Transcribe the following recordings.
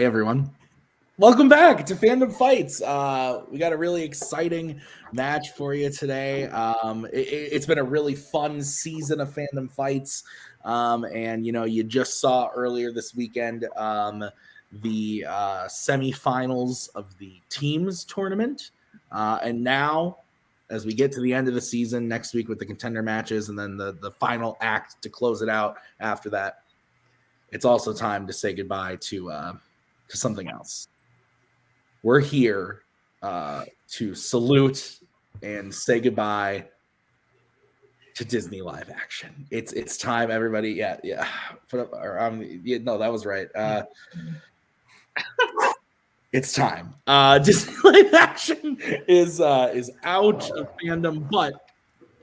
everyone. Welcome back to Fandom Fights. We got a really exciting match for you today. It's been a really fun season of Fandom Fights. And, you know, you just saw earlier this weekend the semifinals of the teams tournament. And now, as we get to the end of the season next week with the contender matches and then the final act to close it out after that, it's also time to say goodbye to something else. We're here to salute and say goodbye to Disney live action. It's time, everybody. Yeah. Put up, no, that was right. It's time. Disney live action is out of Fandom, but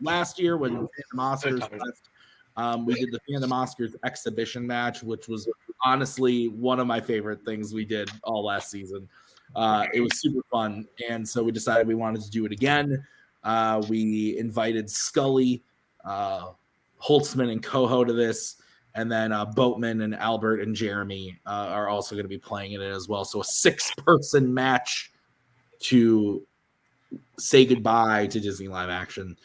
last year when Fandom Oscars we did the Fandom Oscars exhibition match, which was honestly one of my favorite things we did all last season. It was super fun, and so we decided we wanted to do it again. We invited SCULLY, Holtzman, and Koho to this, and then Boatman and Albert and Jeremy are also going to be playing in it as well. So a 6-person match to say goodbye to Disney live action.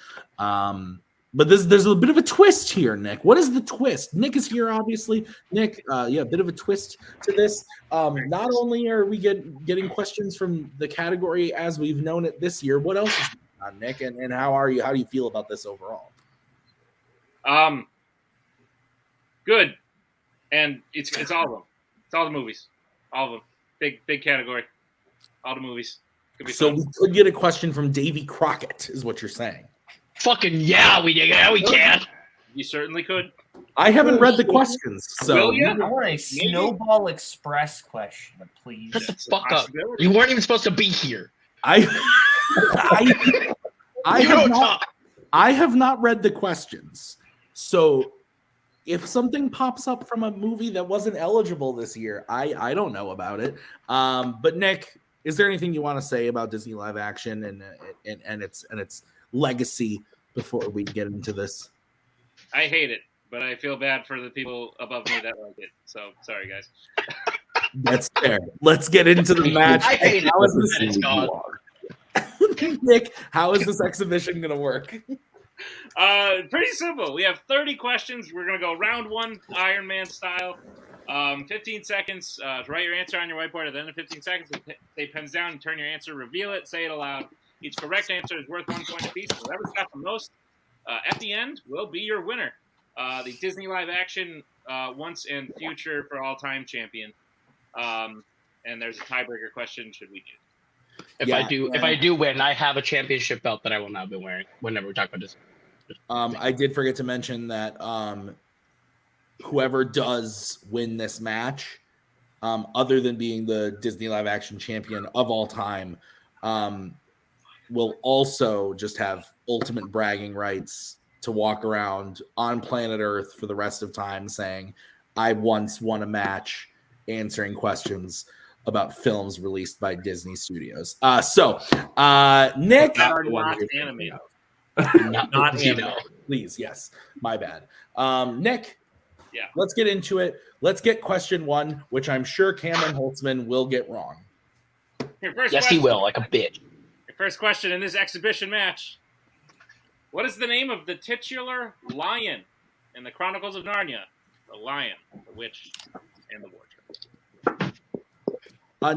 But there's a bit of a twist here, Nick. What is the twist? Nick is here, obviously. Nick, a bit of a twist to this. Not only are we getting questions from the category as we've known it this year, what else is going on, Nick? And how are you? How do you feel about this overall? Good. And it's all of them. It's all the movies. All of them. Big category. All the movies. So we could get a question from Davy Crockett, is what you're saying. Fucking yeah, we can. You certainly could. I haven't read the questions, so Will you? I want a Snowball Express question, please. Shut the fuck up. You weren't even supposed to be here. I have not read the questions. So if something pops up from a movie that wasn't eligible this year, I don't know about it. But Nick, is there anything you want to say about Disney live action and its legacy before we get into this? I hate it, but I feel bad for the people above me that like it. So sorry, guys. That's fair. Let's get into the match. I hate it. How is this Nick, how is this exhibition going to work? Pretty simple. We have 30 questions. We're going to go round one, Iron Man style. 15 seconds to write your answer on your whiteboard. At the end of 15 seconds, say pens down and turn your answer, reveal it, say it aloud. Each correct answer is worth 1 point apiece. Whoever's got the most at the end will be your winner. The Disney live action once and future for all time champion. And there's a tiebreaker question should we do. If I do win, I have a championship belt that I will now be wearing whenever we talk about this. I did forget to mention that whoever does win this match, other than being the Disney live action champion of all time, will also just have ultimate bragging rights to walk around on planet Earth for the rest of time saying, I once won a match answering questions about films released by Disney Studios. Nick. Not animated. Not animated. Please, yes. My bad. Nick. Yeah. Let's get into it. Let's get question one, which I'm sure Cameron Holtzman will get wrong. Yes, he will, like a bitch. Your first question in this exhibition match. What is the name of the titular lion in the Chronicles of Narnia? The lion, the witch, and the wardrobe.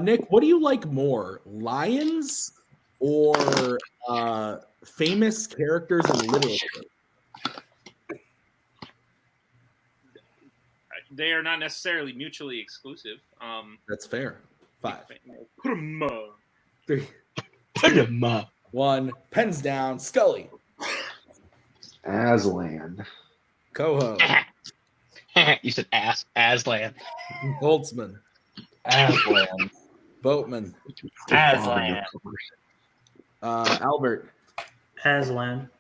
Nick, what do you like more, lions or famous characters in literature? They are not necessarily mutually exclusive. That's fair. 5. 3. 1. Pens down. SCULLY. Aslan. Koho. You said Aslan. Holtzman. Aslan. Boatman. Aslan. Albert. Aslan.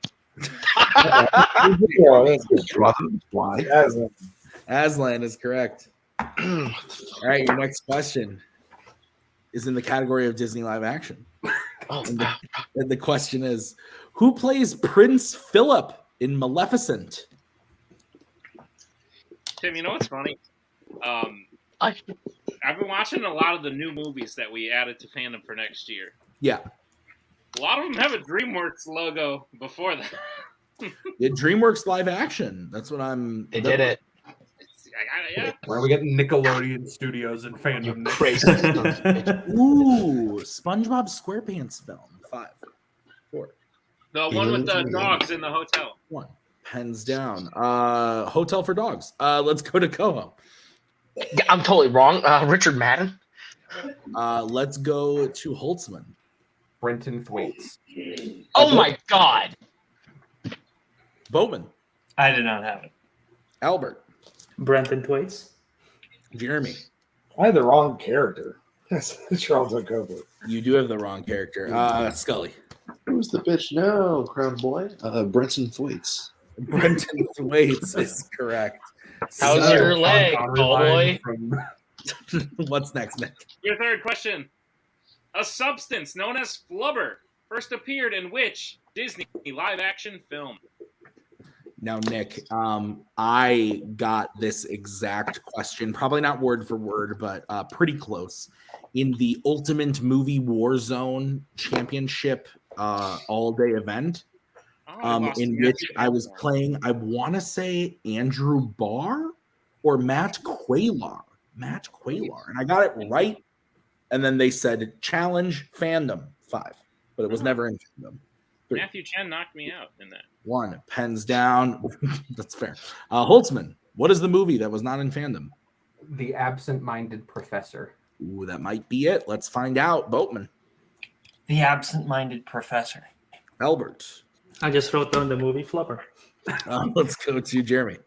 Aslan is correct. All right, your next question is in the category of Disney live action. And the question is, who plays Prince Phillip in Maleficent? Tim, you know what's funny? I've been watching a lot of the new movies that we added to Fandom for next year. Yeah. A lot of them have a DreamWorks logo before that. Yeah, DreamWorks live action. That's what I'm. They did it. Yeah. Where are we getting Nickelodeon Studios and Fandom next? Crazy. Ooh, SpongeBob SquarePants film. 5, 4, The one with the dogs in the hotel. 1. Pens down. Hotel for dogs. Let's go to Koho. Yeah, I'm totally wrong. Richard Madden. Let's go to Holtzman. Brenton Thwaites. Oh my God. Boatman. I did not have it. Albert. Brenton Thwaites. Jeremy. I had the wrong character. That's Charles O'Cover. You do have the wrong character. Scully. Who's the bitch now, Crown Boy? Brenton Thwaites. Brenton Thwaites is correct. How's So, your leg, boy? What's next, Nick? Your third question. A substance known as flubber first appeared in which Disney live-action film? Now, Nick, I got this exact question, probably not word for word, but pretty close, in the Ultimate Movie Warzone Championship all-day event, in which I was playing, I want to say Andrew Barr or Matt Quaylar. And I got it right. And then they said, challenge Fandom 5, but it was never in Fandom. 3. Matthew Chen knocked me out in that. 1. Pens down. That's fair. Holtzman, what is the movie that was not in Fandom? The Absent-Minded Professor. Ooh, that might be it. Let's find out. Boatman. The Absent-Minded Professor. Albert. I just wrote down the movie Flubber. Let's go to Jeremy.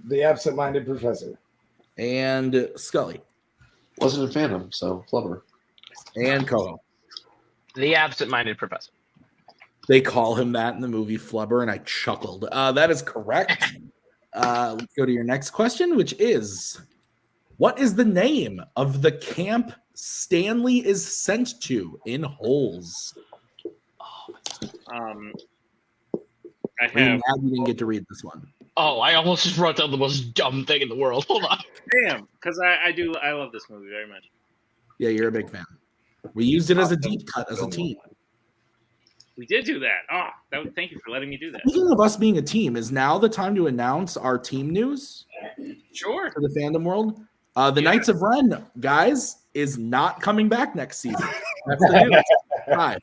The Absent-Minded Professor. And Scully. Wasn't in Phantom, so Flubber. And Koho. The Absent-Minded Professor. They call him that in the movie Flubber, and I chuckled. That is correct. Let's go to your next question, which is, what is the name of the camp Stanley is sent to in Holes? I I mean, have. you didn't get to read this one. Oh, I almost just wrote down the most dumb thing in the world. Hold on. Damn, because I love this movie very much. Yeah, you're a big fan. We used it as a deep cut as a team. We did do that. Thank you for letting me do that. Speaking of us being a team, is now the time to announce our team news Sure. for the fandom world? The Knights of Ren, guys, is not coming back next season. That's the news. 5,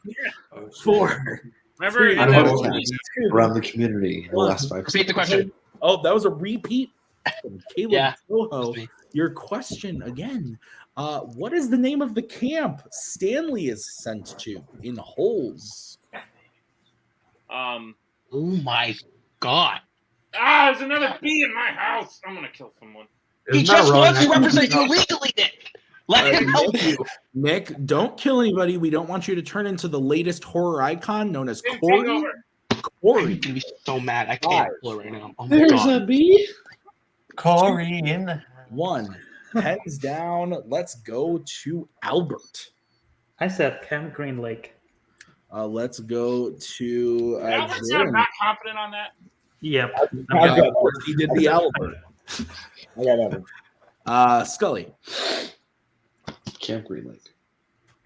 4. Remember, 3, in I that don't know. movie, Around the community in the last 5 Repeat the question. Oh, that was a repeat. Kaleb Yeah. Koho, your question again. What is the name of the camp Stanley is sent to in Holes? Oh my God. there's another bee in my house. I'm gonna kill someone. He just wants to represent you legally, Nick. Let him help you. Nick, don't kill anybody. We don't want you to turn into the latest horror icon known as Take Corey. over. I'm Corey. gonna be so mad. I can't pull it right now. Oh my There's God. a bee. Corey in the 1. Heads down. Let's go to Albert. I said Camp Green Lake. Let's go to Albert's Jeremy. not confident on that. Yep. I've got He did the Albert. I got that. Scully. Camp Green Lake.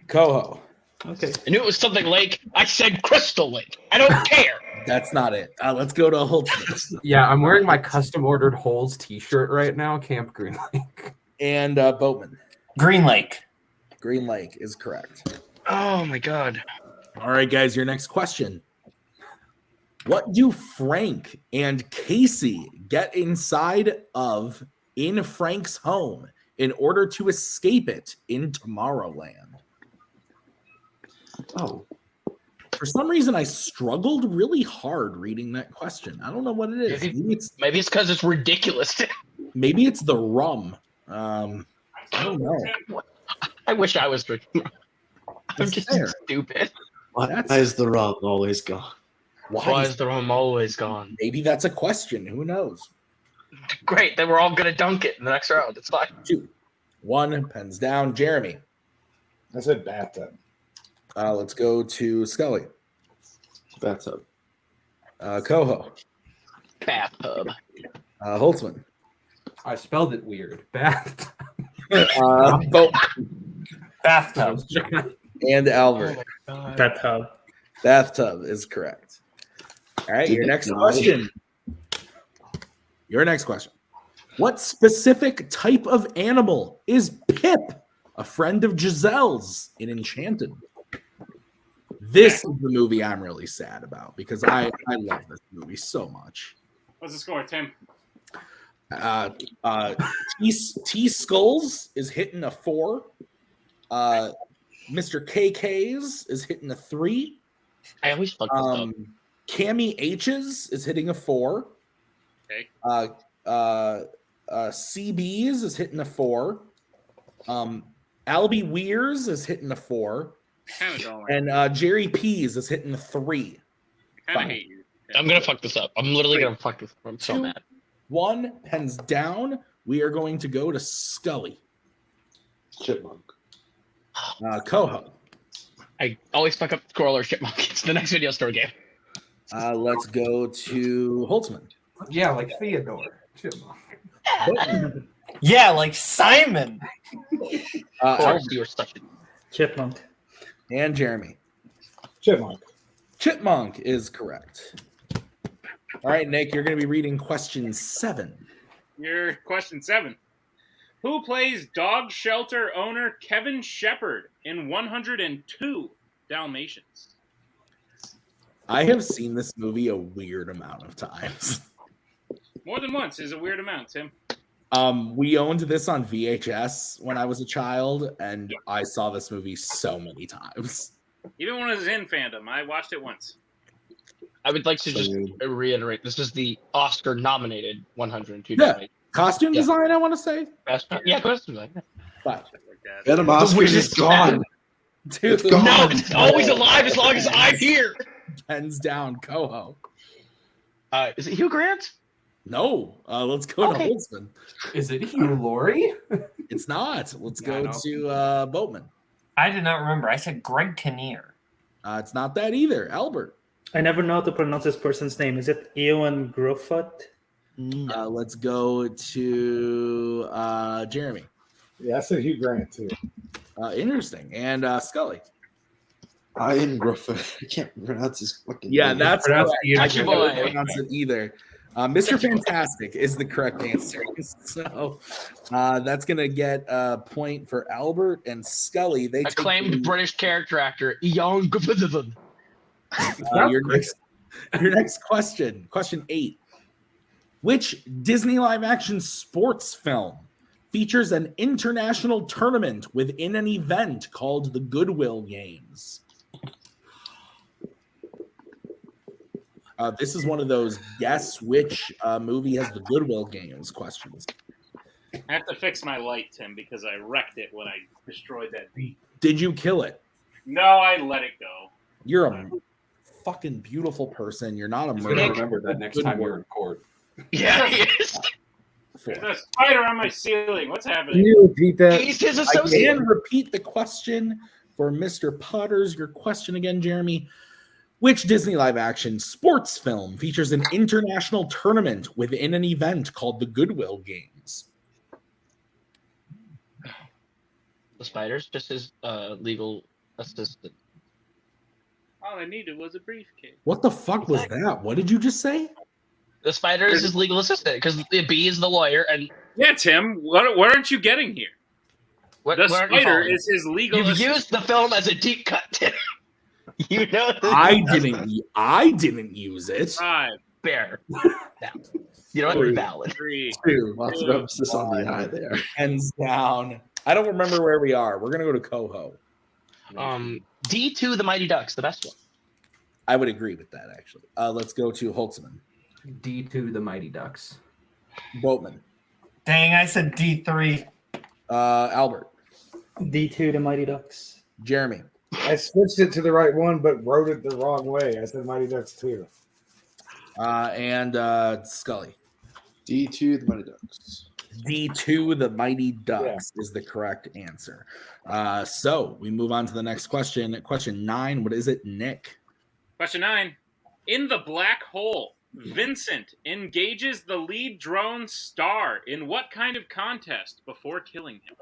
Koho. Okay. I knew it was something Lake. I said Crystal Lake. I don't care. That's not it. Let's go to Holtzman. Yeah, I'm wearing my custom ordered Holes t-shirt right now, Camp Green Lake. And Boatman. Green Lake. Green Lake is correct. Oh my God. All right, guys, your next question. What do Frank and Casey get inside of in Frank's home in order to escape it in Tomorrowland? Oh, For some reason, I struggled really hard reading that question. I don't know what it is. Maybe it's because it's ridiculous. Maybe it's the rum. I don't know. I wish I was drinking. I'm It's just fair. stupid. why That's- is the rum always gone? Why is the rum always gone? Maybe that's a question. Who knows? Great, then we're all gonna dunk it in the next round. It's fine. 2, 1, pens down. Jeremy. I said bathtub. Let's go to Scully. Bathtub. Koho. Bathtub. Holtzman. I spelled it weird. Bathtub. Boat Bathtub. and Albert. Bathtub. Bathtub is correct. All right, your next question. Your next question. What specific type of animal is Pip, a friend of Giselle's in Enchanted? This is the movie I'm really sad about because I love this movie so much. What's the score, Tim? T Skulls is hitting a 4. Mr. KK's is hitting a 3. I always fuck this up. Cammy H's is hitting a 4. Okay. CB's is hitting a 4. Albie Weirs is hitting a 4. Kind of don't like And Jerry P's is hitting a 3. I kind of hate you. Yeah. I'm gonna fuck this up. I'm literally gonna fuck this up. I'm so 2, mad. 1, pens down. We are going to go to Scully. Chipmunk. Koho. I always fuck up Squirrel or Chipmunk. It's the next video store game. Let's go to Holtzman. Yeah, like Theodore. Chipmunk. Boatman. Yeah, like Simon. Of course, you were such a... Chipmunk. And Jeremy. Chipmunk. Chipmunk is correct. All right, Nick, you're going to be reading question 7. Your question 7. Who plays dog shelter owner Kevin Shepherd in 102 Dalmatians? I have seen this movie a weird amount of times. More than once is a weird amount, Tim. We owned this on VHS when I was a child, and I saw this movie so many times. Even when I was in Fandom, I watched it once. I would like to just reiterate, this is the Oscar-nominated 102. Yeah. Costume Yeah. design, I want to say. Yeah, costume design. But, Venom Oscar is gone. dude, It's gone. No, it's always alive as long as I'm here. pens down, Koho. Is it Hugh Grant? No, let's go Okay. to Holtzman. Is it Hugh Laurie? It's not. Let's Yeah, go no. to Boatman. I did not remember. I said Greg Kinnear. It's not that either. Albert. I never know how to pronounce this person's name. Is it Ewan Gruffudd? Let's go to Jeremy. Yeah, I said Hugh Grant too. Interesting. And Scully. Ian Griffin. I can't pronounce his fucking Yeah, name. that's Pronounce correct. it I either. can't pronounce it either. Mr. Fantastic is the correct answer. So that's going to get a point for Albert and Scully. They take Acclaimed the- British character actor, Ian Griffith. your next question. Question 8. Which Disney live-action sports film features an international tournament within an event called the Goodwill Games? This is one of those guess which movie has the Goodwill Games questions. I have to fix my light, Tim, because I wrecked it when I destroyed that beat. Did you kill it? No, I let it go. You're a fucking beautiful person. You're not a I'm gonna murderer. remember that next Good time work. you're in court. Yeah, he is. There's a spider on my ceiling. What's Can happening? you repeat that? He's his I associate. can repeat the question for Mr. Potters. Your question again, Jeremy. Which Disney live-action sports film features an international tournament within an event called the Goodwill Games? The spiders, just his legal assistant. All I needed was a briefcase. What the fuck was that? What did you just say? The spider is his legal assistant because the bee is the lawyer, and Yeah, Tim. What aren't you getting here? what? The what are you spider calling? is his legal You've assistant. used the film as a deep cut. Tim. You know that. I didn't use it. 5, Fair. No. You know what? Three. Valid. 3. Lots of emphasis on the eye there. Hands down. I don't remember where we are. We're gonna go to Koho. D2 The Mighty Ducks, the best one. I would agree with that actually. Let's go to Holtzman. D2 The Mighty Ducks. Boatman. Dang, I said D3. Albert. D2 The Mighty Ducks. Jeremy. I switched it to the right one, but wrote it the wrong way. I said Mighty Ducks too. And Scully. D2, the Mighty Ducks. D2, the Mighty Ducks is the correct answer. So we move on to the next question. Question 9. What is it, Nick? Question 9. In the black hole, Vincent engages the lead drone star in what kind of contest before killing him?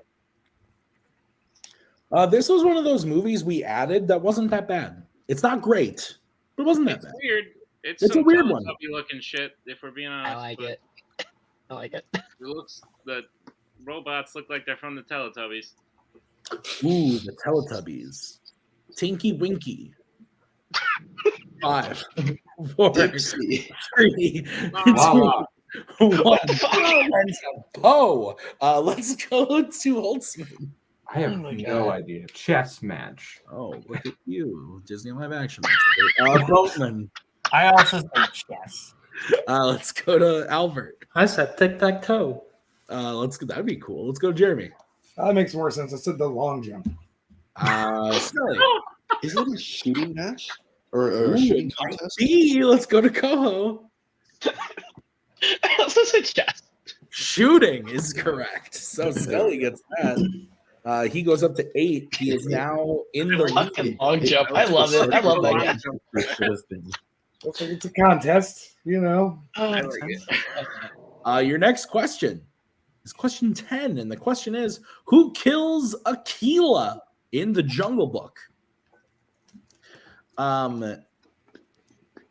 This was one of those movies we added that wasn't that bad. It's not great, but it wasn't that It's bad. weird. It's a some weird one. Teletubby looking shit. If we're being honest, I like but it. I like it. the robots look like they're from the Teletubbies. Ooh, the Teletubbies. Tinky Winky. 5, 4, Dipsy. 3, Wow. 2, 1. Oh, let's go to Holtzman. I have no idea. Chess match. Oh, look at you, Disney live action. Boatman. I also said chess. Let's go to Albert. I said tic-tac-toe. Let's go. That'd be cool. Let's go, Jeremy. That makes more sense. I said the long jump. Scully. Is it a shooting match or a shooting contest? Let's go to Koho. I also said chess. Shooting is correct. So Scully gets that. He goes up to 8. He is now in the Fucking lead. long jump. I love it. I love that guy. Looks like it's a contest, you know. Your next question is question 10, and the question is: who kills Aquila in the Jungle Book?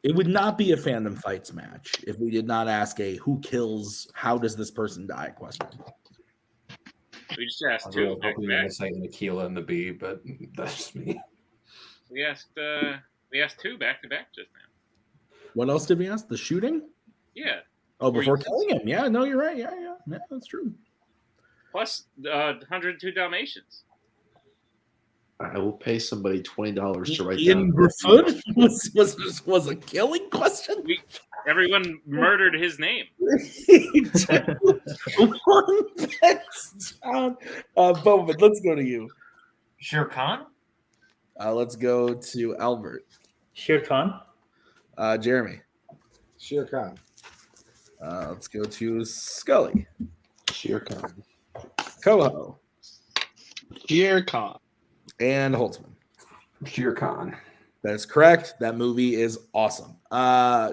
It would not be a Fandom Fights match if we did not ask a "who kills? How does this person die?" question. We just asked I was two really back hoping to you were back. going to say Nikhila and the Bee, but that's just me. We asked two back to back just now. What else did we ask? The shooting? Yeah. Oh, before killing him. Yeah, no, you're right. Yeah, that's true. Plus 102 Dalmatians. I will pay somebody $20 to write Ian down. Griffith was a killing question. Everyone murdered his name. One text down. Bowman, let's go to you. Shere Khan? Let's go to Albert. Shere Khan. Jeremy. Shere Khan. Let's go to Scully. Shere Khan. Koho. Shere Khan. And Holtzman. Shere Khan. That is correct. That movie is awesome.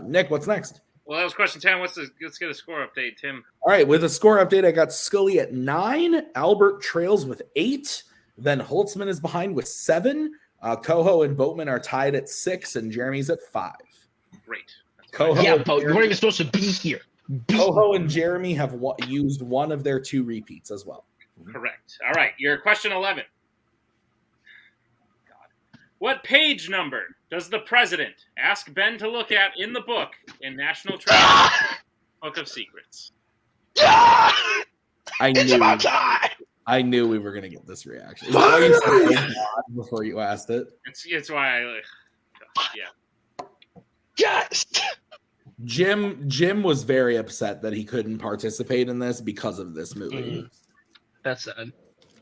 Nick, what's next? Well, that was question 10. Let's get a score update, Tim. All right, with a score update, I got Scully at 9. Albert trails with 8. Then Holtzman is behind with 7. Koho and Boatman are tied at 6, and Jeremy's at 5. Great. Koho, Yeah, but you weren't even supposed to be here. Koho and Jeremy have used one of their 2 repeats as well. Correct. All right, your question 11. What page number does the president ask Ben to look at in the book in National Treasure Book of Secrets? I knew we were going to get this reaction. Is that why you said, "Oh God," before you asked it? It's why I yeah. Yes. Jim was very upset that he couldn't participate in this because of this movie. That's sad.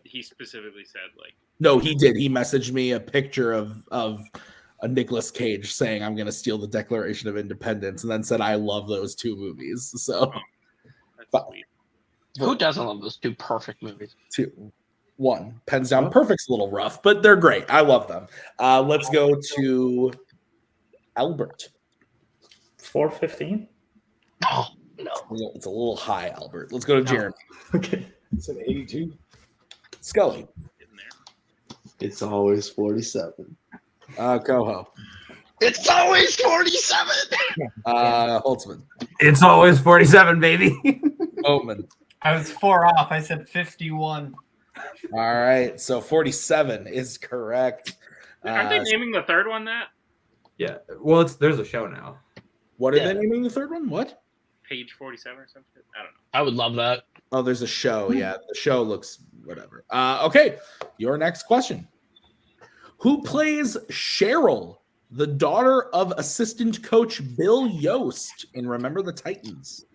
He specifically said like. No, he did. He messaged me a picture of a Nicolas Cage saying, "I'm going to steal the Declaration of Independence," and then said, "I love those 2 movies." So, That's sweet. Who doesn't love those 2 perfect movies? 2, 1. Pens Down Perfect's a little rough, but they're great. I love them. Let's go to Albert. 415. Oh no. It's a little high, Albert. Let's go to Jeremy. Okay. It's an 82. Scully. In there. It's always 47. Koho. It's always 47. Holtzman. It's always 47, baby. Boatman. I was 4 off. I said 51. All right. So 47 is correct. Aren't they naming the third one that? Yeah. Well, there's a show now. What are they naming the third one? What? Page 47 or something? I don't know. I would love that. Oh, there's a show. Yeah, the show looks whatever. Okay, your next question. Who plays Cheryl, the daughter of assistant coach Bill Yost in Remember the Titans?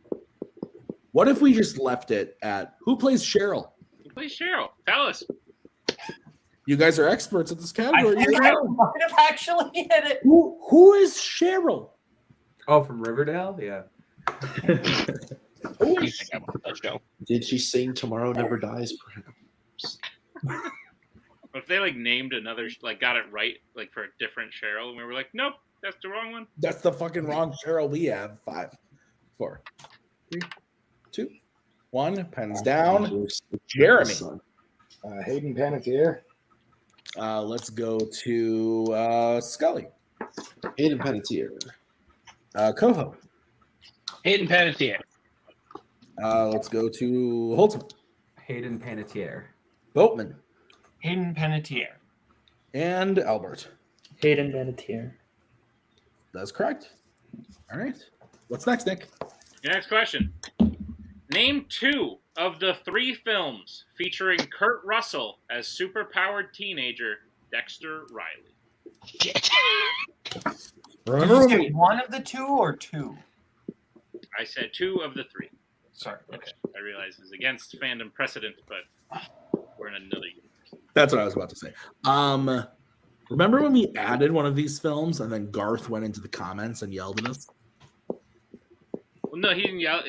What if we just left it at who plays Cheryl? Who plays Cheryl? Tell us. You guys are experts at this I category. think I might have actually hit it. Who is Cheryl? Oh, from Riverdale? Yeah. You think I want that show? Did she sing Tomorrow Never Dies? Perhaps. But if they like named another, like got it right, like for a different Cheryl, and we were like, nope, that's the wrong one. That's the fucking wrong Cheryl we have. 5, 4, 3, 2, 1. Pens down. Jeremy. Hayden Panettiere. Let's go to Scully. Hayden Panettiere. Koho. Hayden Panettiere. Let's go to Holtzman. Hayden Panettiere. Boatman. Hayden Panettiere. And Albert. Hayden Panettiere. That's correct. All right. What's next, Nick? Your next question. Name 2 of the 3 films featuring Kurt Russell as superpowered teenager Dexter Riley. Shit. Did you say one of the 2 or 2? I said 2 of the 3. Sorry. Okay. I realize it's against fandom precedent, but we're in another universe. That's what I was about to say. Remember when we added one of these films and then Garth went into the comments and yelled at us? Well, no, he didn't yell.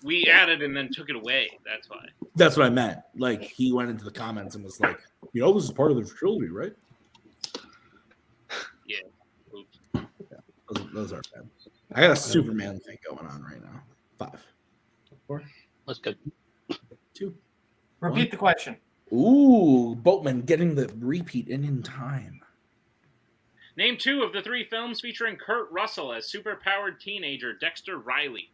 We added and then took it away. That's why. That's what I meant. Like, he went into the comments and was like, this is part of the trilogy, right? Yeah. Oops. Yeah, those are bad. I got a Superman thing going on right now. 5. 4. That's good. 2. Repeat the question. Ooh, Boatman getting the repeat in time. Name 2 of the 3 films featuring Kurt Russell as superpowered teenager Dexter Riley.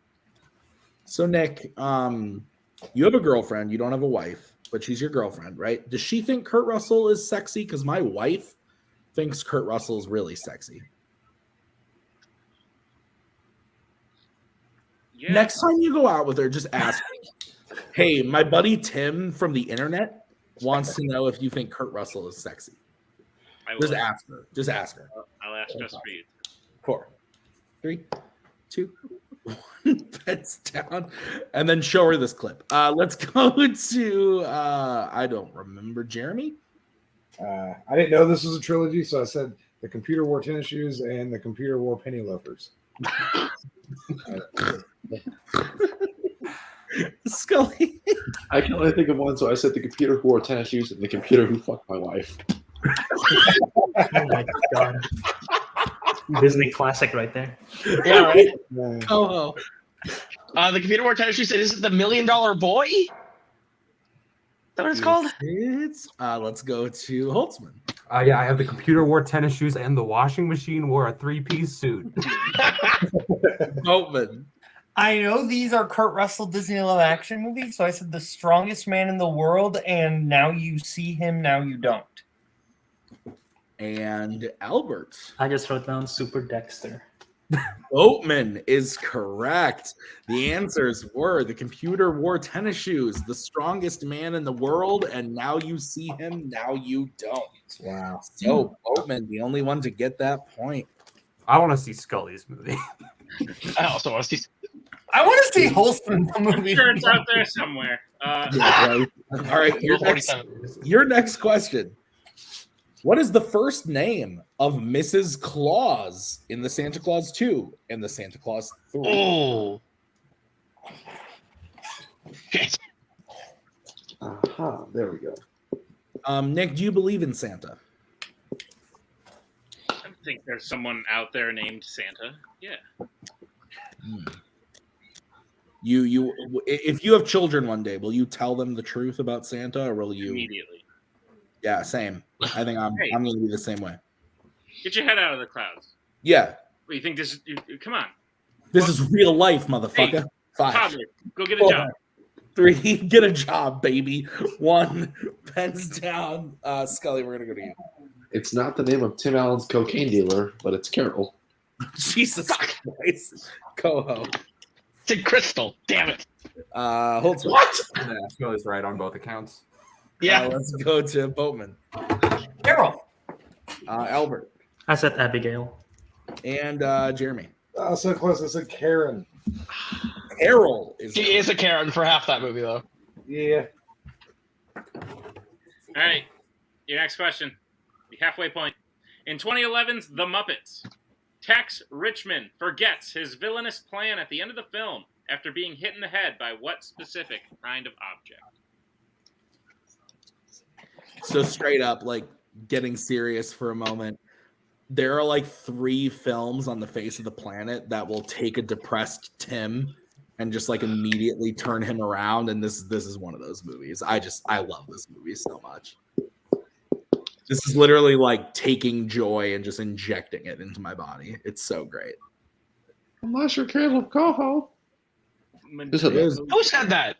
So, Nick, you have a girlfriend. You don't have a wife, but she's your girlfriend, right? Does she think Kurt Russell is sexy? Because my wife thinks Kurt Russell is really sexy. Yeah. Next time you go out with her, just ask her, hey, my buddy Tim from the internet wants to know if you think Kurt Russell is sexy. Just ask her. Just ask her. I'll ask just for you. 4, 3, 2, 1. Pets down, and then show her this clip. Let's go to I don't remember, Jeremy. I didn't know this was a trilogy, so I said the computer wore tennis shoes and the computer wore penny loafers. Scully. I can only think of one, so I said the computer who wore tennis shoes and the computer who fucked my wife. Oh my god. Disney classic right there. Yeah, right. Koho. The computer wore tennis shoes. Is it the $1 Million Boy? Is that what it's called? Let's go to Holtzman. Yeah, I have the computer wore tennis shoes and the washing machine wore a 3-piece suit. Boatman. I know these are Kurt Russell Disney live action movies, so I said The Strongest Man in the World, and Now You See Him, Now You Don't. And Albert. I just wrote down Super Dexter. Boatman is correct. The answers were the computer wore tennis shoes, the strongest man in the world, and Now You See Him, Now You Don't. Wow. So Boatman, the only one to get that point. I want to see Scully's movie. I also want to see. I want to see Holston the movie. I'm sure it's out there somewhere. Yeah, right. All right, your next question. What is the first name of Mrs. Claus in the Santa Claus 2 and the Santa Claus 3? Oh. Aha, there we go. Nick, do you believe in Santa? I think there's someone out there named Santa. Yeah. You if you have children one day, will you tell them the truth about Santa, or will you Immediately. Yeah, same. I think I'm going to be the same way. Get your head out of the clouds. Yeah. What, you think this is... Come on. This is real life, motherfucker. Hey, 5, toddler, go get a job. 3, get a job, baby. 1, pens down. Scully, we're going to go to you. It's not the name of Tim Allen's cocaine dealer, but it's Carol. Jesus Christ. Koho. It's in Crystal. Damn it. Holtz. What? Yeah, Scully's right on both accounts. Yeah. Let's go to Boatman. Carol. Albert. I said Abigail. And Jeremy. Oh, so close. I said Karen. Carol is. She is a Karen for half that movie, though. Yeah. All right. Your next question. The halfway point. In 2011's The Muppets, Tex Richmond forgets his villainous plan at the end of the film after being hit in the head by what specific kind of object? So straight up, like getting serious for a moment, there are like 3 films on the face of the planet that will take a depressed Tim and just like immediately turn him around. And this is one of those movies. I love this movie so much. This is literally like taking joy and just injecting it into my body. It's so great. Master Kaleb Koho. Who said that? Who said that?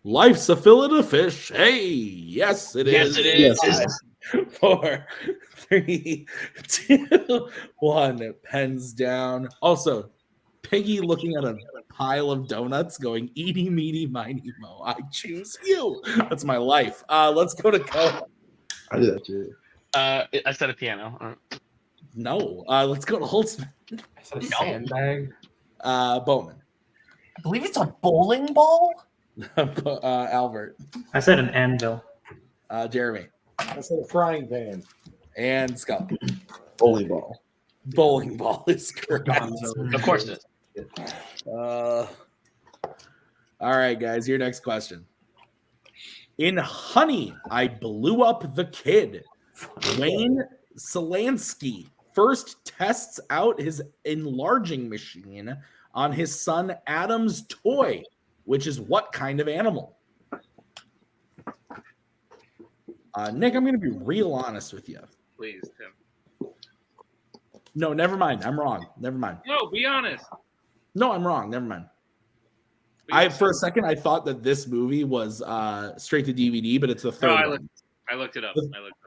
Life's a fillet of fish. Hey, yes, it is. Yes, it is. Yes. 5, 4, 3, 2, 1. Pens down. Also, Piggy looking at a pile of donuts going, eeny, meeny, miny, mo. I choose you. That's my life. Let's go to Koho. I did that too. I said a piano. No. Let's go to Holtzman. I said a sandbag. Boatman. I believe it's a bowling ball. Albert. I said an anvil. Jeremy. I said a frying pan. And Scott. Bowling ball. Bowling ball is correct. Of course it is. All right, guys. Your next question. In Honey, I Blew Up the Kid. Wayne Selansky first tests out his enlarging machine on his son Adam's toy, which is what kind of animal? Nick, I'm going to be real honest with you. Please, Tim. No, never mind. I'm wrong. Never mind. No, be honest. No, I'm wrong. Never mind. Be For a second, I thought that this movie was straight to DVD, but it's the third one. I looked it up.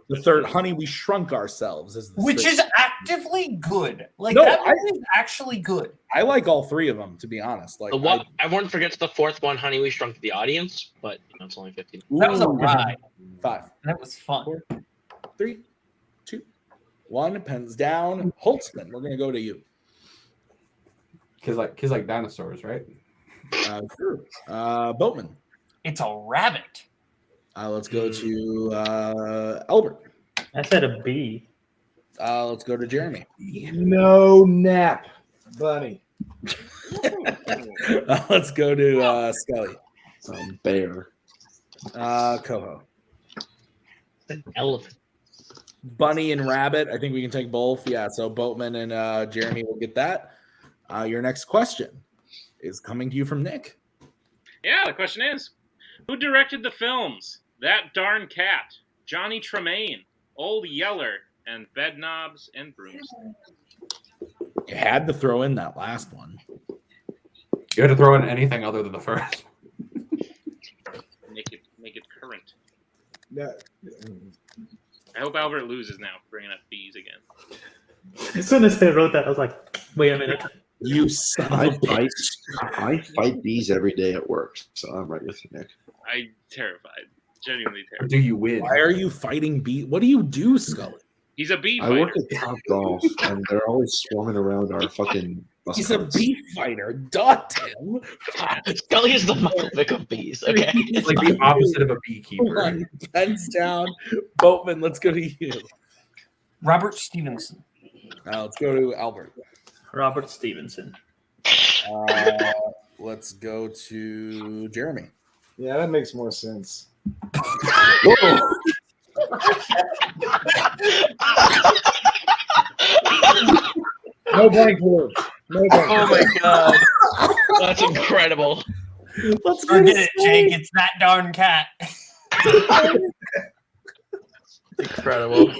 The third, Honey, We Shrunk Ourselves, is the Which straight- is actively good. Like No, that movie is actually good. I like all three of them, to be honest. Like, Everyone forgets the fourth one, Honey, We Shrunk the Audience, but it's only 15. That was a ride. 5, That was fun. 4, 3, 2, 1. Pens down. Holtzman, we're gonna go to you. Kids like dinosaurs, right? Sure. Boatman. It's a rabbit. Let's go to Albert. I said a bee. Let's go to Jeremy. No nap, bunny. Let's go to Scully. Bear. Koho. An elephant. Bunny and rabbit. I think we can take both. Yeah, so Boatman and Jeremy will get that. Your next question is coming to you from Nick. Yeah, the question is, who directed the films That Darn Cat, Johnny Tremaine, Old Yeller, and Bedknobs and Brooms? You had to throw in that last one. You had to throw in anything other than the first. Make it current. No. I hope Albert loses now, bringing up bees again. As soon as they wrote that, I was like, wait a minute. You son of a bitch. I fight bees every day at work, so I'm right with you, Nick. I'm terrified. Genuinely Or terrified. do you win? Why are you fighting bee? What do you do, Scully? He's a bee I fighter. work at Top Golf, and they're always swarming around our fucking bus He's a carts. bee fighter. Duh, Tim. Scully is the Michael Vick of bees, okay? It's like the opposite of a beekeeper. One. Pens down. Boatman, let's go to you. Robert Stevenson. Let's go to Albert. Robert Stevenson. Let's go to Jeremy. Yeah, that makes more sense. No blank words. No blank. Oh my god. That's incredible. Let's Forget it, Jake. It's That Darn Cat. Incredible.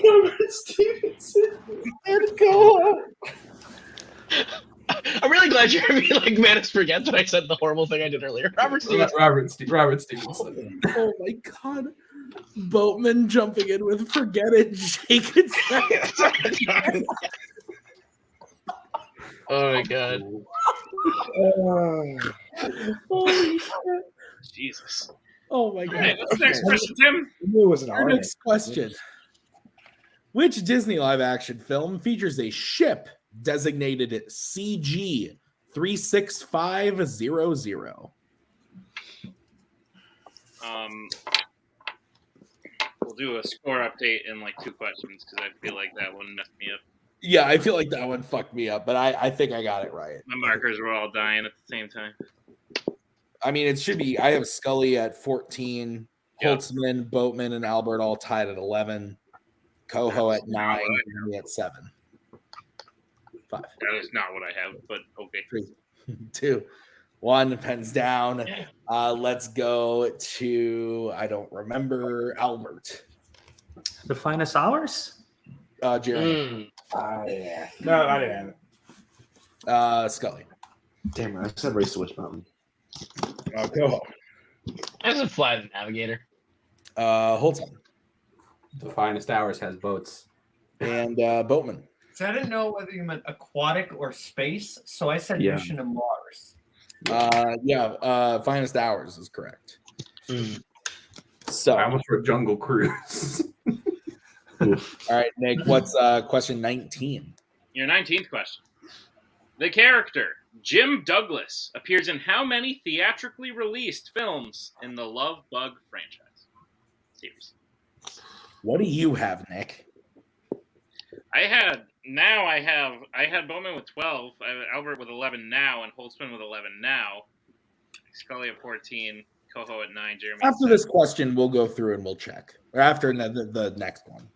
I'm really glad Jeremy managed to forget that I said the horrible thing I did earlier. Robert Stevenson. Robert Stevenson. Oh my god. Boatman jumping in with forget it, Jake. Oh my god. Holy shit. Jesus. Oh my god. All right, what's the next question, Tim? I knew it was an Our army. next question. Which Disney live action film features a ship designated CG 36500? We'll do a score update in 2 questions because I feel like that one messed me up. Yeah, I feel like that one fucked me up, but I think I got it right. My markers were all dying at the same time. I mean, it should be. I have Scully at 14, Yep. Holtzman, Boatman, and Albert all tied at 11. Coho at 9, and me at 7. 5, That is not what I have, but okay. 3, 2, 1. Pens down. Let's go to I don't remember Albert. The Finest Hours? Jeremy. Yeah. No, I didn't have it. Scully. Damn it, I said Race to Witch Mountain. Koho. As a Fly the Navigator. Holtzman. The Finest Hours has boats. And Boatman. So I didn't know whether you meant aquatic or space, so I said Yeah. Mission to Mars. Finest Hours is correct. So, I almost wrote Jungle Cruise. all right, Nick, what's question 19? Your 19th question. The character, Jim Douglas, appears in how many theatrically released films in the Love Bug franchise series? What do you have, Nick? I had Boatman with 12, I have Albert with 11 now, and Holtzman with 11 now. Scully at 14, Koho at 9, Jeremy. After this question, we'll go through and we'll check. Or after the next one.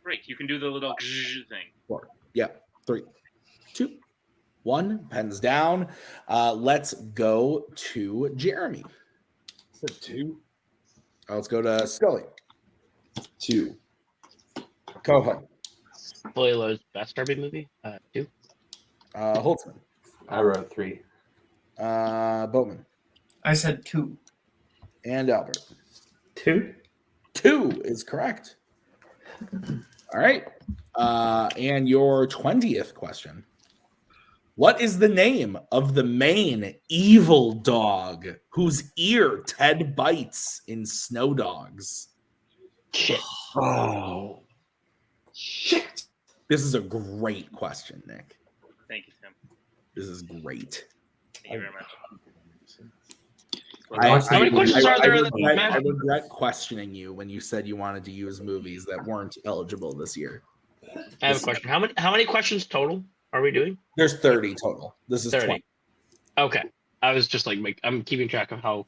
Great, you can do the little thing. 4. Yeah. 3, 2, 1. Pens down. Let's go to Jeremy. I said 2. Let's go to Scully. 2. Koho. Boilo's best Derby movie? 2. Holtzman. I wrote 3. Boatman. I said 2. And Albert. 2. 2 is correct. All right. And your 20th question. What is the name of the main evil dog whose ear Ted bites in Snow Dogs? Shit. Oh. Shit. This is a great question, Nick. Thank you, Tim. This is great. Thank you very much. How many questions are there in the I map? regret questioning you when you said you wanted to use movies that weren't eligible this year. I have a question. How many questions total are we doing? There's 30 total. This is 30. 20. Okay. I was just like, I'm keeping track of how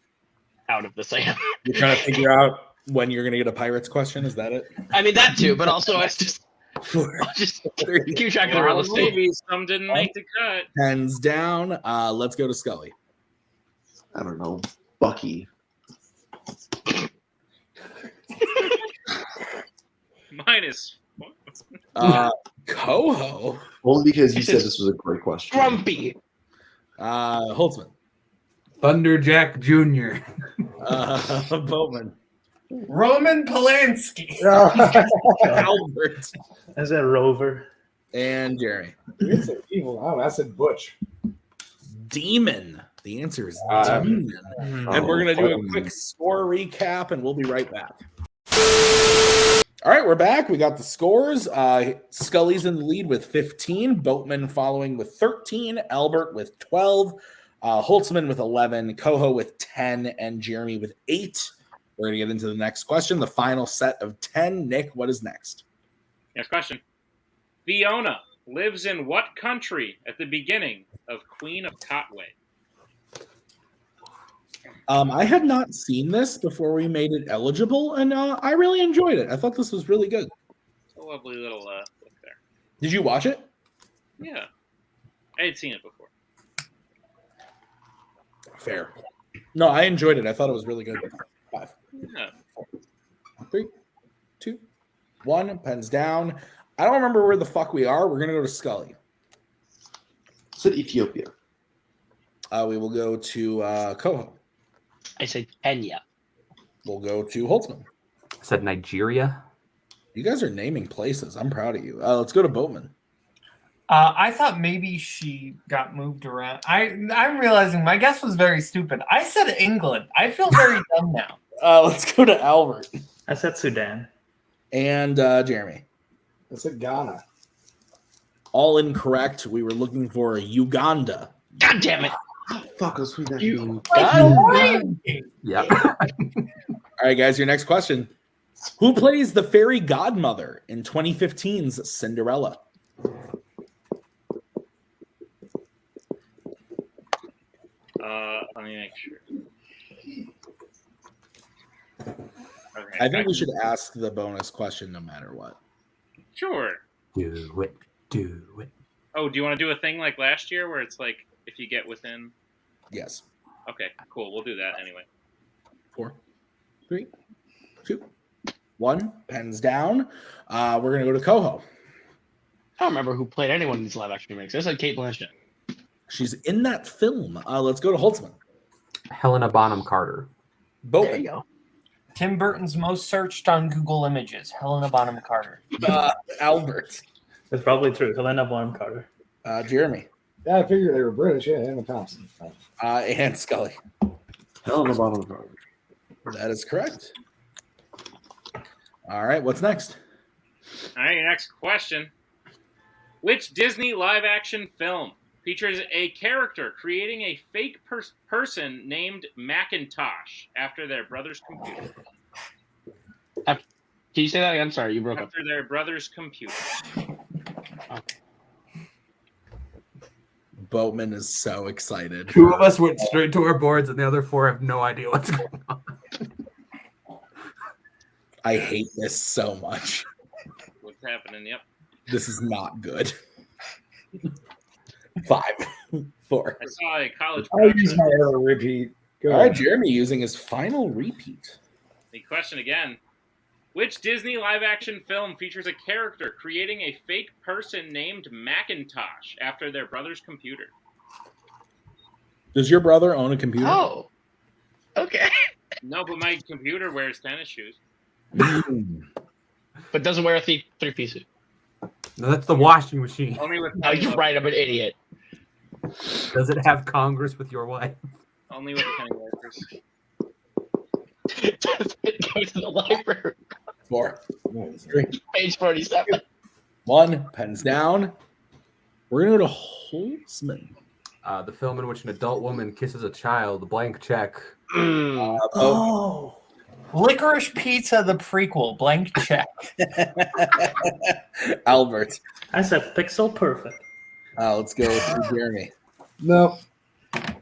out of this I am. You're trying to figure out when you're going to get a Pirates question? Is that it? I mean, that too, but also I just keep track of the real estate. Movies, some didn't make the cut. Pens down. Let's go to Scully. I don't know. Bucky. Minus. Koho. Only because you said this was a great question. Grumpy. Holtzman. Thunderjack Jr. Boatman. Roman Polanski. Albert. I said Rover. And Jerry. You said evil. Oh, I said Butch. Demon. The answer is Uh, Demon. And we're going to do a quick score recap, and we'll be right back. All right, we're back. We got the scores. Scully's in the lead with 15. Boatman following with 13. Albert with 12. Holtzman with 11. Koho with 10. And Jeremy with 8. We're going to get into the next question. The final set of 10. Nick, what is next? Next question. Fiona lives in what country at the beginning of Queen of Cotway? I had not seen this before we made it eligible, and I really enjoyed it. I thought this was really good. It's a lovely little look there. Did you watch it? Yeah. I had seen it before. Fair. No, I enjoyed it. I thought it was really good. 5, Yeah. 3, 2, 1. Pens down. I don't remember where the fuck we are. We're going to go to Scully. I said Ethiopia. We will go to Koho. I said Kenya. We'll go to Holtzman. I said Nigeria. You guys are naming places. I'm proud of you. Let's go to Boatman. I thought maybe she got moved around. I'm realizing my guess was very stupid. I said England. I feel very dumb now. Let's go to Albert. I said Sudan. And Jeremy. I said Ghana. All incorrect. We were looking for Uganda. God damn it. Fuck, I was reading that. You Yeah. All right, guys, your next question. Who plays the Fairy Godmother in 2015's Cinderella? Let me make sure. Okay, I think we should ask the bonus question no matter what. Sure. Do it. Do it. Oh, do you want to do a thing like last year where it's like if you get within? Yes. Okay, cool. We'll do that anyway. 4, 3, 2, 1, pens down. We're going to go to Koho. I don't remember who played anyone in these live action remakes. I said Kate Blanchett. She's in that film. Let's go to Holtzman. Helena Bonham Carter. There Boatman. you go. Tim Burton's most searched on Google Images, Helena Bonham Carter. Albert. That's probably true. Helena Bonham Carter. Jeremy. Yeah, I figured they were British. Yeah, Emma Thompson. And Scully. Helena Bonham Carter. That is correct. All right, what's next? All right, your next question. Which Disney live-action film features a character creating a fake person named Macintosh after their brother's computer? Can you say that again? Sorry, you broke up. After their brother's computer. Okay. Boatman is so excited. 2 of us went straight to our boards, and the other 4 have no idea what's going on. I hate this so much. What's happening? Yep. This is not good. 5, 4. I saw a college I'll use production. my arrow repeat. Go All right, ahead. Jeremy using his final repeat. The question again. Which Disney live-action film features a character creating a fake person named Macintosh after their brother's computer? Does your brother own a computer? Oh. Okay. No, but my computer wears tennis shoes. But doesn't wear a three-piece suit. No, that's the washing machine. Only with Oh, you're right. I'm an idiot. Does it have Congress with your wife? Only with penny workers. Does it go to the library? 4, 3, Page 47. 1, pens down. We're going to go to Holtzman. The film in which an adult woman kisses a child, Blank Check. Oh. Licorice Pizza, the prequel, Blank Check. Albert. I said Pixel Perfect. Let's go to Jeremy. No.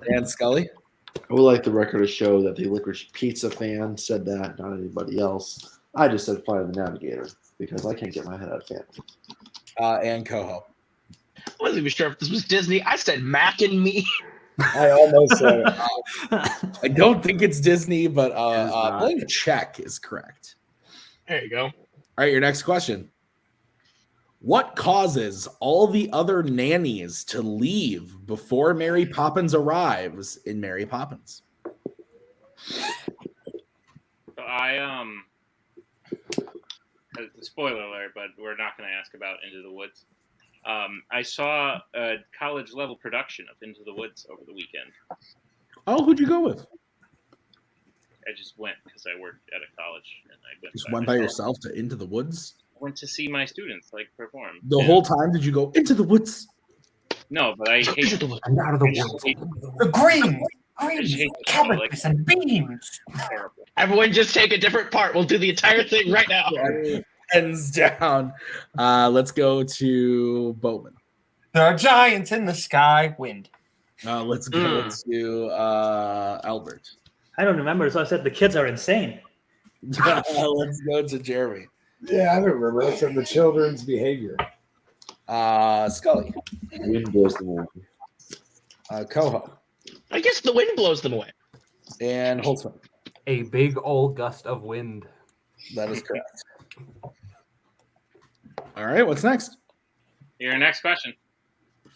And Scully. I would like the record to show that the Licorice Pizza fan said that, not anybody else. I just said Flight of the Navigator because I can't get my head out of fan. And Koho. I wasn't even sure if this was Disney. I said Mac and Me. I almost said it. I don't think it's Disney, but not. Blank Check is correct. There you go. All right, your next question. What causes all the other nannies to leave before Mary Poppins arrives in Mary Poppins? So spoiler alert, but we're not going to ask about Into the Woods. I saw a college level production of Into the Woods over the weekend. Oh, who'd you go with? I just went because I worked at a college, and I Just went by yourself to Into the Woods? Went to see my students perform. The whole time did you go into the woods? No, but I hate I'm out of the I woods. hate- The greens, I just hate the cabbages, and beans. terrible. Everyone just take a different part. We'll do the entire thing right now. Hands down. Let's go to Boatman. There are giants in the sky. Wind. Let's go to Albert. I don't remember, so I said the kids are insane. Let's go to Jeremy. Yeah, I don't remember. I said the children's behavior. Scully. Wind blows them away. Koho. I guess the wind blows them away. And Holtzman. A big old gust of wind. That is correct. All right, what's next? Your next question.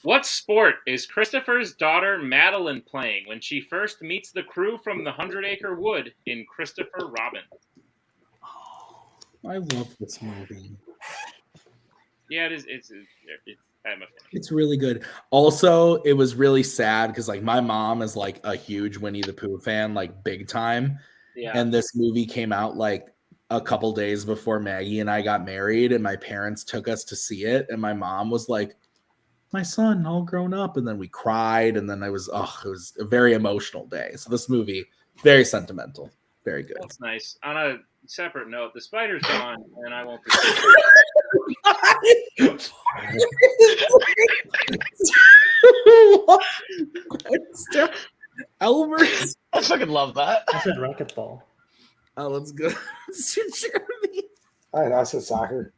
What sport is Christopher's daughter Madeline playing when she first meets the crew from the 100 Acre Wood in Christopher Robin? I love this movie. Yeah, it is. I'm a fan. It's really good. Also, it was really sad because like my mom is like a huge Winnie the Pooh fan, like big time. Yeah. And this movie came out like a couple days before Maggie and I got married, and my parents took us to see it. And my mom was like, my son all grown up. And then we cried. And then it was a very emotional day. So this movie, very sentimental, very good. That's nice. On a separate note, the spider's gone, and I won't be. Albert. I fucking love that. I said racquetball. Let's go. Jeremy. All right, I said soccer.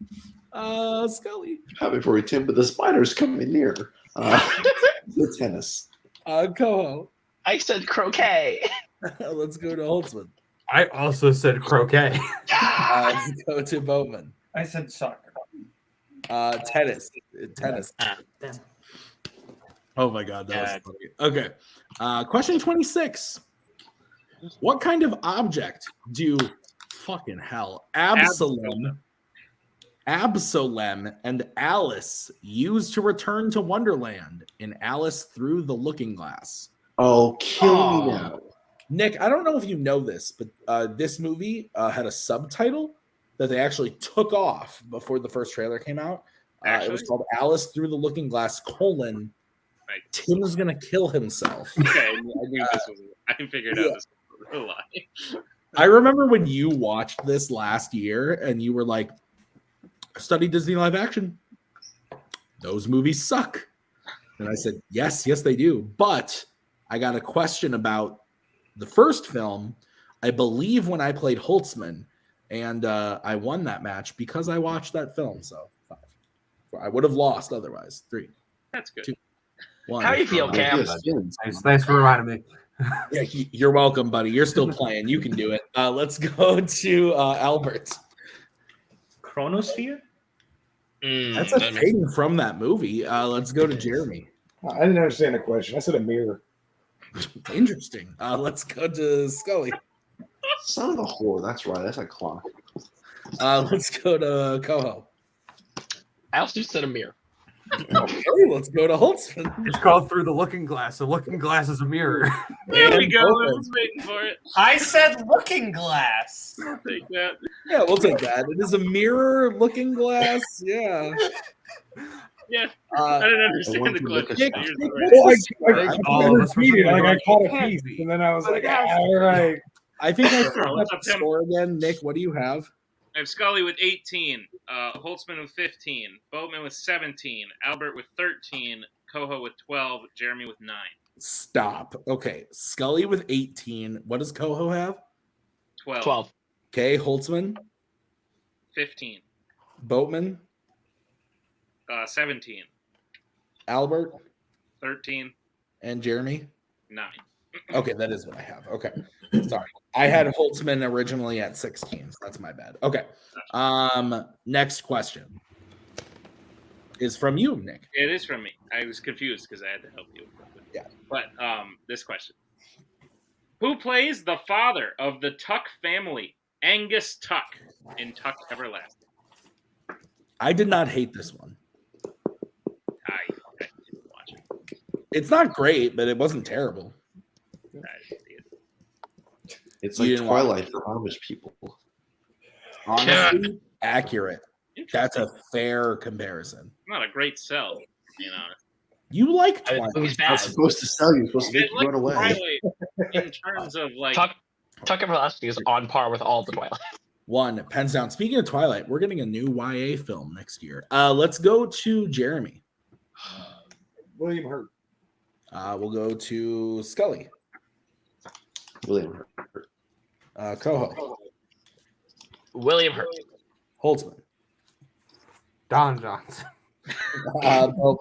Scully. Happy for you, Tim, but the spider's coming near. The tennis. Koho. I said croquet. Let's go to Holtzman. I also said croquet. Let's go to Boatman. I said soccer. Tennis. Tennis. Damn. Oh my god, that was funny. Okay. Question 26. What kind of object do fucking hell Absalom and Alice use to return to Wonderland in Alice Through the Looking Glass? Oh, kill me now. Nick, I don't know if you know this, but this movie had a subtitle that they actually took off before the first trailer came out. It was called Alice Through the Looking Glass, Tim's gonna kill himself. Okay, I knew this was. I figured out this was a lie. I remember when you watched this last year and you were like, I studied Disney live action. Those movies suck. And I said, yes, they do. But I got a question about the first film, I believe, when I played Holtzman, and I won that match because I watched that film. So 5. I would have lost otherwise. 3. That's good. 2, 1. How do you feel, Cam? Thanks for reminding me. Yeah, you're welcome, buddy. You're still playing. You can do it. Let's go to Albert. Chronosphere? That's a thing from that movie. Let's go to Jeremy. I didn't understand the question. I said a mirror. Interesting. Let's go to Scully. Son of a whore. That's right. That's a clock. Let's go to Koho. I also said a mirror. Okay, let's go to Holtzman. It's called Through the Looking Glass. The Looking Glass is a mirror. There we go. I Boatman. was waiting for it. I said looking glass. I'll take that. Yeah, we'll take that. It is a mirror looking glass. Yeah. Yeah. I didn't understand the look at question. stuff. I caught a piece, and then I was like, all right. I think I Sure, let's the up him. score again. Nick, what do you have? I have Scully with 18, Holtzman with 15, Boatman with 17, Albert with 13, Koho with 12, Jeremy with 9. Stop. Okay. Scully with 18. What does Koho have? 12. Okay. Holtzman, 15, Boatman, 17, Albert, 13, and Jeremy. 9. Okay, that is what I have. Okay. Sorry. I had Holtzman originally at 16, so that's my bad. Okay. Next question is from you, Nick. It is from me. I was confused because I had to help you. Yeah. But this question. Who plays the father of the Tuck family, Angus Tuck, in Tuck Everlasting? I did not hate this one. I didn't watch it. It's not great, but it wasn't terrible. I didn't see it. It's You like didn't watch Twilight for Amish people. Honestly, accurate. That's Interesting. a fair comparison. Not a great sell, you know. You like The Twilight. movie's I'm bad. supposed to sell you. Supposed to make It you run looks away. Twilight in terms of like Tuck Everlasting is on par with all the Twilight. 1, pens down. Speaking of Twilight, we're getting a new YA film next year. Let's go to Jeremy. William Hurt. We'll go to Scully. William Hurt. Koho. William Hurt. Holtzman. Don Johnson. Boatman,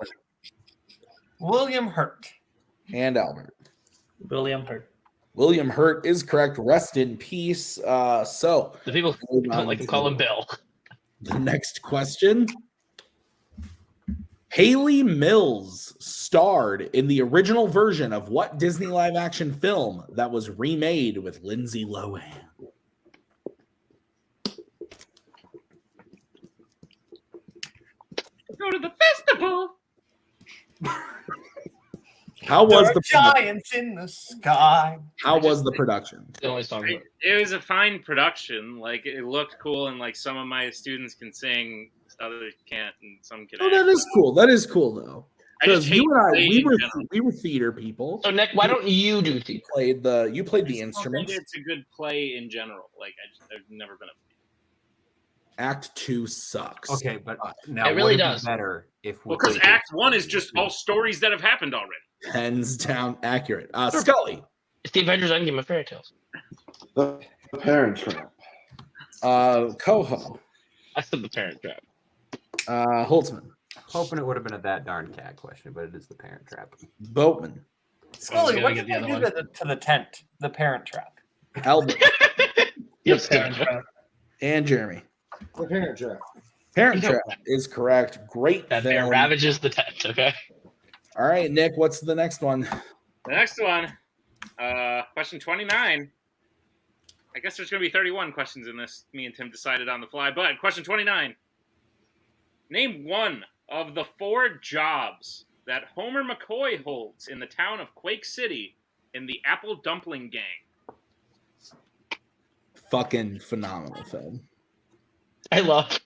William Hurt. and Albert. William Hurt. William Hurt is correct. Rest in peace. So The people who don't like him call him Bill. the next question. Haley Mills starred in the original version of what Disney live action film that was remade with Lindsay Lohan? go to the festival. How was There the are giants in the sky. How was the production? The only song. It was a fine production. Like it looked cool, and like some of my students can sing, others can't, and some can. Oh, act. that is cool. That is cool though. I just Because hate you and I, play we in were general. theater people. So Nick, why don't you do theater? You played the I just don't think instruments. it's a good play in general. Like I've never been a. Act 2 sucks. Okay, but now It really would does. be better if we Because did Act 1 is just all stories that have happened already. Hands down accurate. Scully. It's the Avengers Endgame of fairy tales. The Parent Trap. Koho. I said the Parent Trap. Holtzman. hoping it would have been a that darn cat question, but it is the Parent Trap. Boatman. Scully, gotta what get did the they other do to the tent? The Parent Trap. Albert. Yes, Parent good. Trap. And Jeremy. The Parent Trap. Parent You Trap know is correct. Great That bear film. ravages the tent. Okay. All right, Nick, what's the next one? The next one, question 29. I guess there's going to be 31 questions in this. Me and Tim decided on the fly. But question 29. Name one of the 4 jobs that Homer McCoy holds in the town of Quake City in the Apple Dumpling Gang. Fucking phenomenal film. I love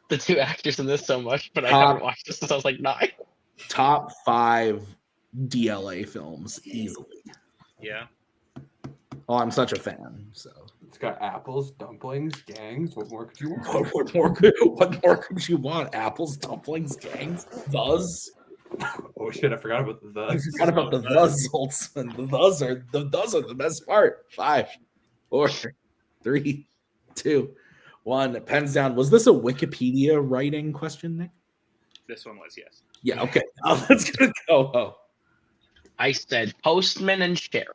the 2 actors in this so much, but I Top- haven't watched this since I was like 9. Top 5 DLA films easily. Yeah. Oh, I'm such a fan. So It's got apples, dumplings, gangs. What more could you want? what more could you want? Apples, dumplings, gangs, thus. Oh shit! I forgot about the. I forgot about the thus, Holtzman. The thus are the best part. 5, 4, 3, 2, 1. Pens down. Was this a Wikipedia writing question, Nick? This one was, yes. Yeah. Okay. Let's go. Oh. I said postman and sheriff.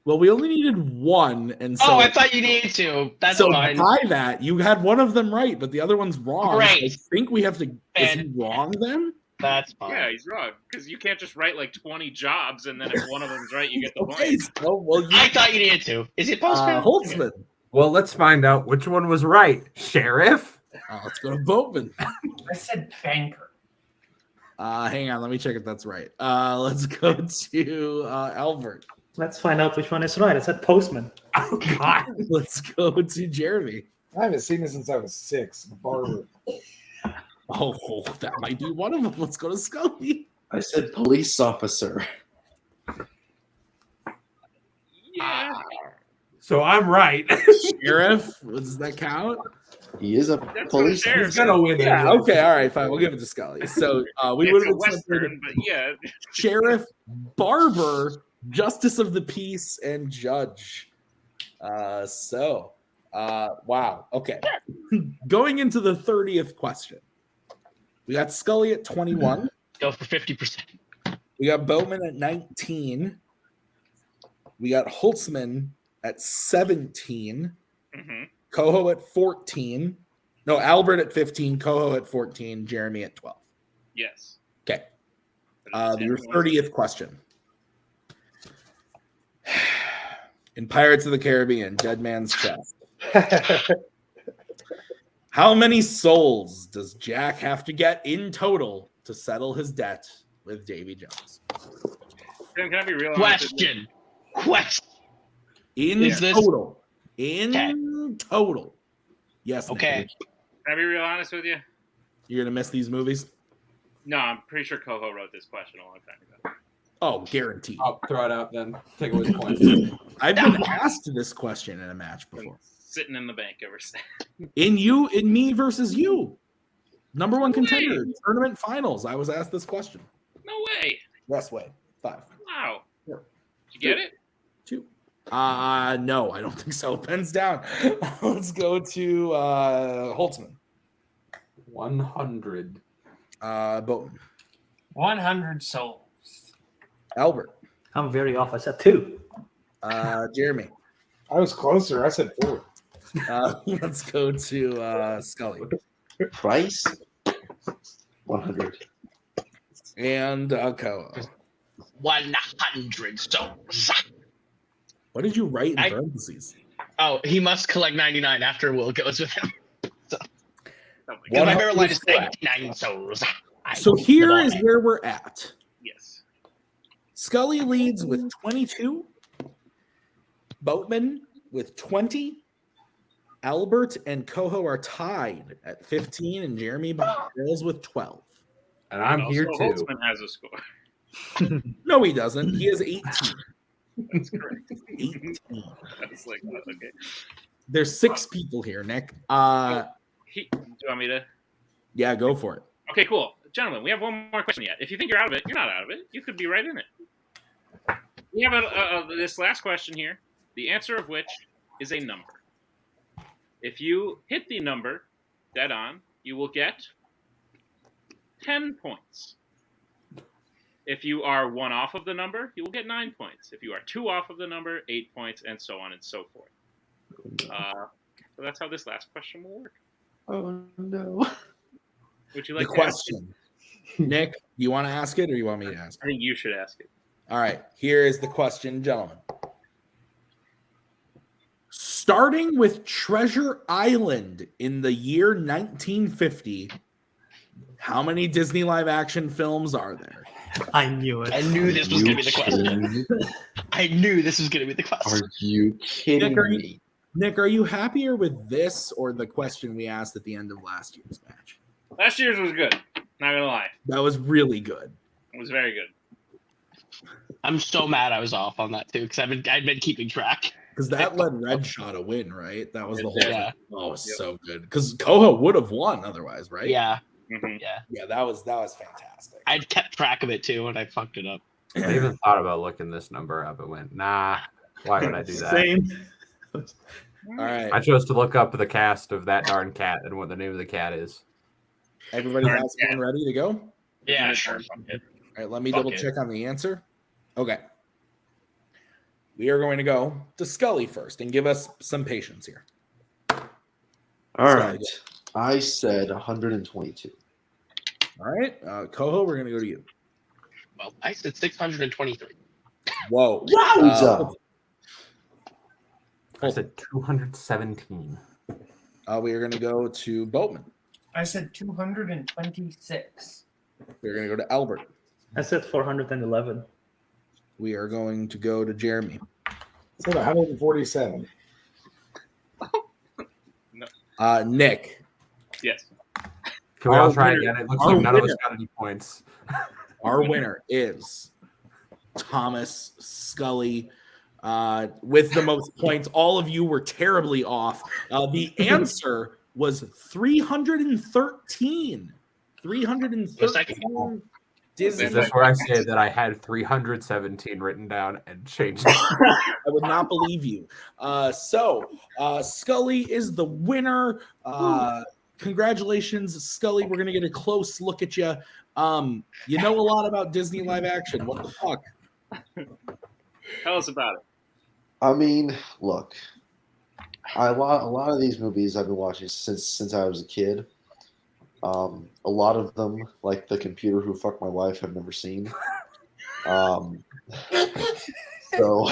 Well, we only needed 1, and so. Oh, I thought you needed to. That's so fine. by that, you had one of them right, but the other one's wrong. Great. I think we have to. Is he And- wrong then? That's fine. Yeah, he's wrong. Because you can't just write like 20 jobs and then if one of them's right, you get the Okay. point. So, well, you. I thought you needed to. Is it postman? Holtzman. Well, let's find out which one was right. Sheriff. Let's go to Boatman. I said banker. Hang on, let me check if that's right. Let's go to Albert. Let's find out which one is right. I said Postman. Oh God. Let's go to Jeremy. I haven't seen this since I was 6. Barber. Oh, that might be one of them. Let's go to Scully. I said police officer. Yeah. So I'm right. Sheriff, does that count? He is a That's what police sheriff He's gonna win. Yeah, anyway. okay, all right, fine. We'll give it to Scully. So we It's would a have accepted Western, but yeah. Sheriff, Barber, Justice of the Peace, and Judge. Wow. Okay. Going into the 30th question. We got Scully at 21. Go for 50%. We got Boatman at 19. We got Holtzman at 17. Mm-hmm. Koho at 14. No, Albert at 15. Koho at 14. Jeremy at 12. Yes. Okay. Your 30th question. In Pirates of the Caribbean, Dead Man's Chest. How many souls does Jack have to get in total to settle his debt with Davy Jones? Can I be real honest with you? Question. In Is this- total. In total. Yes. Nick. Okay. Can I be real honest with you? You're going to miss these movies? No, I'm pretty sure Koho wrote this question a long time ago. Oh, guaranteed. I'll throw it out then. Take away the points. I've been asked this question in a match before. Sitting in the bank ever since. In me versus you. Number 1 contender, tournament finals. I was asked this question. No way. Yes, way. 5. Wow. Yeah. Did you get it? 2. No, I don't think so. Pens down. Let's go to Holtzman. 100. Boatman. 100 souls. Albert. I'm very off. I said 2. Jeremy. I was closer. I said 4. Let's go to Scully. Price? 100. And Koho. 100 souls. What did you write in I- parentheses? Oh, he must collect 99 after Will goes with him. Oh my Because God. my favorite line is 100 99 souls. So here is where we're at. Yes. Scully leads with 22. Boatman with 20. Albert and Koho are tied at 15, and Jeremy trails with 12. And I'm Also, here too. Holtzman has a score. No, he doesn't. He has 18. That's correct. 18. I was like, okay. There's 6 people here, Nick. Do you want me to? Yeah, go for it. Okay, cool. Gentlemen, we have one more question yet. If you think you're out of it, you're not out of it. You could be right in it. We have this last question here, the answer of which is a number. If you hit the number dead on, you will get 10 points. If you are 1 off of the number, you will get 9 points. If you are 2 off of the number, 8 points, and so on and so forth. So that's how this last question will work. Oh no. Would you like The to ask it? question. Nick, do you want to ask it or you want me to ask I think you should ask it. it? All right, here is the question, gentlemen. Starting with Treasure Island in the year 1950, how many Disney live action films are there? I knew it. I knew this was going to be the question. I knew this was going to be the question. Are you kidding me? Nick, are you happier with this or the question we asked at the end of last year's match? Last year's was good. Not gonna lie, That was really good. it was very good. I'm so mad I was off on that too because I'd been keeping track. Because that led Red Shaw to win, right? That was the whole Yeah. thing. Oh, it was so good. Because Koho would have won otherwise, right? Yeah, Mhm. yeah. Yeah, that was fantastic. I'd kept track of it too, and I fucked it up. I even thought about looking this number up and went, nah, why would I do that? Same. All right. I chose to look up the cast of That Darn Cat and what the name of the cat is. Everybody has one ready to go? All Yeah, sure. right, let me Fuck double it. check on the answer. Okay. We are going to go to Scully first and give us some patience here. All right. I said 122. All right. Koho, we're going to go to you. Well, I said 623. Whoa. Wowza. I said 217. We are going to go to Boatman. I said 226. We're going to go to Albert. I said 411. We are going to go to Jeremy. I said 147. Nick. Yes. Can we all Our try winner- again? It looks our like none of us winner- got any points. Our winner is Thomas Scully with the most points. All of you were terribly off. The answer was 313. 313 Disney. Is this where I say that I had 317 written down and changed it? I would not believe you. Scully is the winner. Congratulations, Scully. We're gonna get a close look at you. You know a lot about Disney live action. What the fuck? Tell us about it. I mean, look, a lot of these movies I've been watching since I was a kid. A lot of them, like The Computer Who Fucked My Wife, I've never seen. So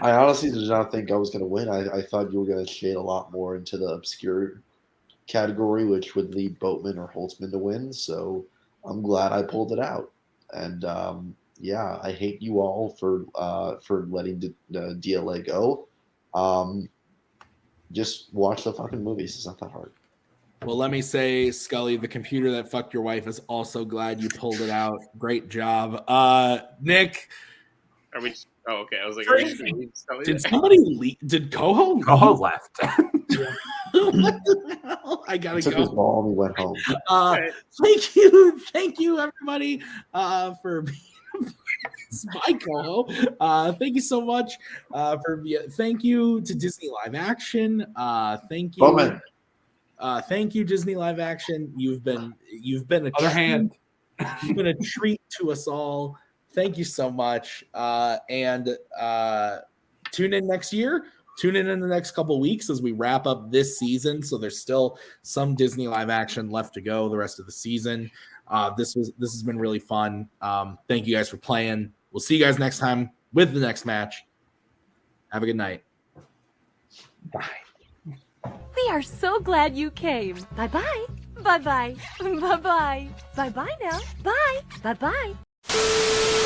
I honestly did not think I was going to win. I thought you were going to shade a lot more into the obscure category, which would lead Boatman or Holtzman to win. So I'm glad I pulled it out. And yeah, I hate you all for letting the DLA go. Just watch the fucking movies. It's not that hard. Well, let me say, Scully, the computer that fucked your wife is also glad you pulled it out. Great job. Nick, Are we? Oh, okay. I was like, did somebody leave? Did Koho leave? Koho left. What the hell? I gotta He took his go. ball and he went home. Thank you, everybody, for being my Koho. Thank you so much thank you to Disney Live Action. Thank you. Boatman. Thank you, Disney Live Action. You've been a Other hand. You've been a treat to us all. Thank you so much. And tune in next year. Tune in the next couple of weeks as we wrap up this season. So there's still some Disney live action left to go the rest of the season. This has been really fun. Thank you guys for playing. We'll see you guys next time with the next match. Have a good night. Bye. We are so glad you came. Bye-bye. Bye-bye. Bye-bye. Bye-bye now. Bye. Bye-bye.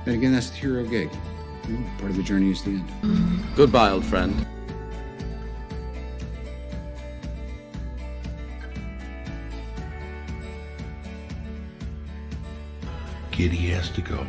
And again, that's the hero gig. Part of the journey is the end. Goodbye, old friend. Kitty has to go.